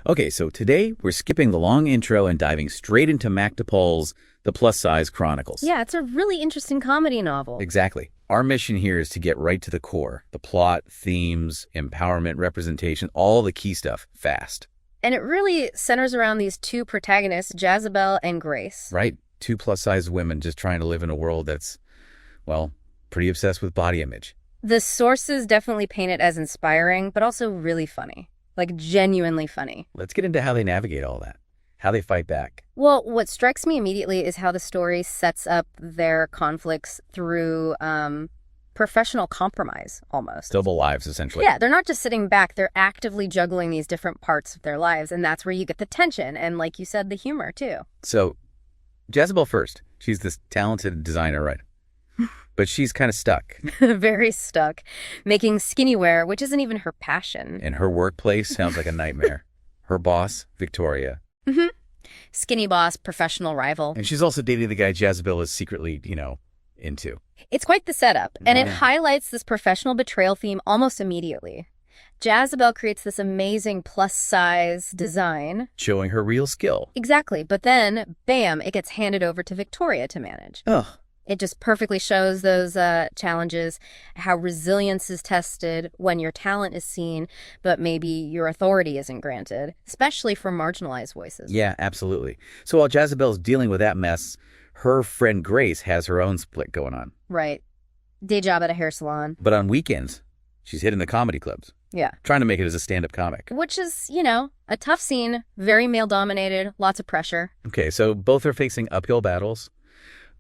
Okay, so today we're skipping the long intro and diving straight into Mac DePaul's The Plus Size Chronicles. Yeah, it's a really interesting comedy novel. Exactly. Our mission here is to get right to the core. The plot, themes, empowerment, representation, all the key stuff, fast. And it really centers around these two protagonists, Jazabelle and Grace. Right. Two plus-size women just trying to live in a world that's, well, pretty obsessed with body image. The sources definitely paint it as inspiring, but also really funny. Like, genuinely funny. Let's get into how they navigate all that, how they fight back. Well, what strikes me immediately is how the story sets up their conflicts through professional compromise, almost. Double lives, essentially. Yeah, they're not just sitting back. They're actively juggling these different parts of their lives, and that's where you get the tension and, like you said, the humor, too. So, Jazabelle first. She's this talented designer, right? But she's kind of stuck. Very stuck. Making skinny wear, which isn't even her passion. And her workplace sounds like a nightmare. Her boss, Victoria. Mm-hmm. Skinny boss, professional rival. And she's also dating the guy Jazabelle is secretly, into. It's quite the setup, and it highlights this professional betrayal theme almost immediately. Jazabelle creates this amazing plus-size design. Showing her real skill. Exactly, but then, bam, it gets handed over to Victoria to manage. Ugh. It just perfectly shows those challenges, how resilience is tested when your talent is seen, but maybe your authority isn't granted, especially for marginalized voices. Yeah, absolutely. So while Jazabelle's dealing with that mess, her friend Grace has her own split going on. Right. Day job at a hair salon. But on weekends, she's hitting the comedy clubs. Yeah. Trying to make it as a stand-up comic. Which is, a tough scene, very male-dominated, lots of pressure. Okay, so both are facing uphill battles.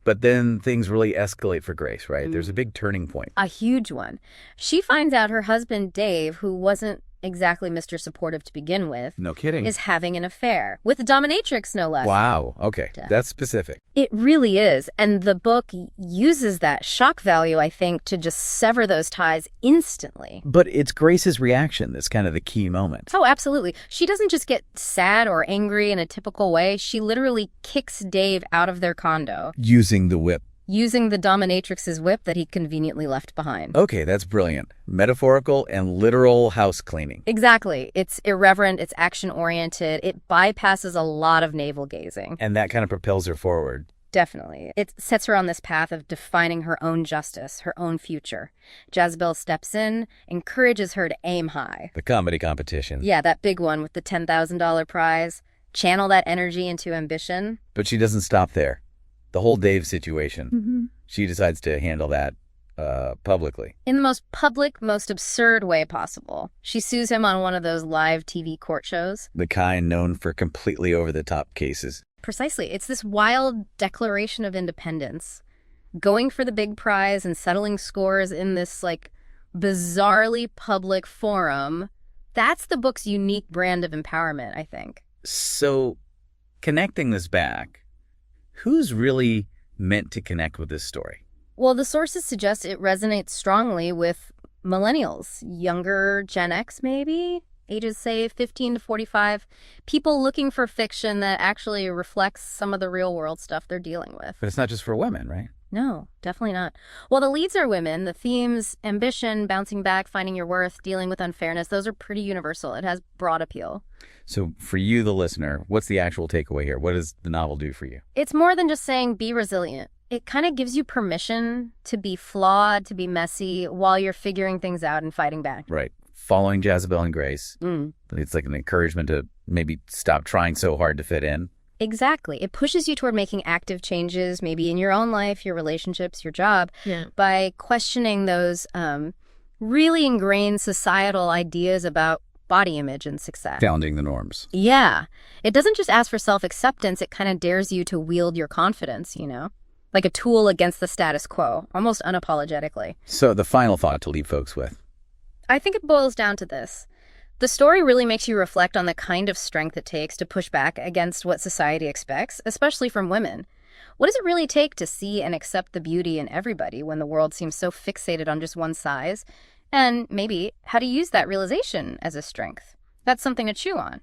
But then things really escalate for Grace, right? There's a big turning point. A huge one. She finds out her husband, Dave, who wasn't exactly Mr. Supportive to begin with. No kidding. Is having an affair. With a dominatrix, no less. Wow. Okay. That's specific. It really is. And the book uses that shock value, I think, to just sever those ties instantly. But it's Grace's reaction that's kind of the key moment. Oh, absolutely. She doesn't just get sad or angry in a typical way. She literally kicks Dave out of their condo. Using the whip. Using the dominatrix's whip that he conveniently left behind. Okay, that's brilliant. Metaphorical and literal house cleaning. Exactly. It's irreverent, it's action-oriented, it bypasses a lot of navel-gazing. And that kind of propels her forward. Definitely. It sets her on this path of defining her own justice, her own future. Jazabelle steps in, encourages her to aim high. The comedy competition. Yeah, that big one with the $10,000 prize. Channel that energy into ambition. But she doesn't stop there. The whole Dave situation, she decides to handle that publicly. In the most public, most absurd way possible. She sues him on one of those live TV court shows. The kind known for completely over-the-top cases. Precisely. It's this wild declaration of independence. Going for the big prize and settling scores in this, bizarrely public forum. That's the book's unique brand of empowerment, I think. So, connecting this back, who's really meant to connect with this story? Well, the sources suggest it resonates strongly with millennials, younger Gen X maybe, ages, say, 15 to 45, people looking for fiction that actually reflects some of the real world stuff they're dealing with. But it's not just for women, right? No, definitely not. Well, the leads are women. The themes, ambition, bouncing back, finding your worth, dealing with unfairness, those are pretty universal. It has broad appeal. So for you, the listener, what's the actual takeaway here? What does the novel do for you? It's more than just saying be resilient. It kind of gives you permission to be flawed, to be messy, while you're figuring things out and fighting back. Right. Following Jazabelle and Grace. It's like an encouragement to maybe stop trying so hard to fit in. Exactly. It pushes you toward making active changes, maybe in your own life, your relationships, your job, by questioning those really ingrained societal ideas about body image and success. Challenging the norms. Yeah. It doesn't just ask for self-acceptance. It kind of dares you to wield your confidence, like a tool against the status quo, almost unapologetically. So the final thought to leave folks with. I think it boils down to this. The story really makes you reflect on the kind of strength it takes to push back against what society expects, especially from women. What does it really take to see and accept the beauty in everybody when the world seems so fixated on just one size? And maybe how to use that realization as a strength. That's something to chew on.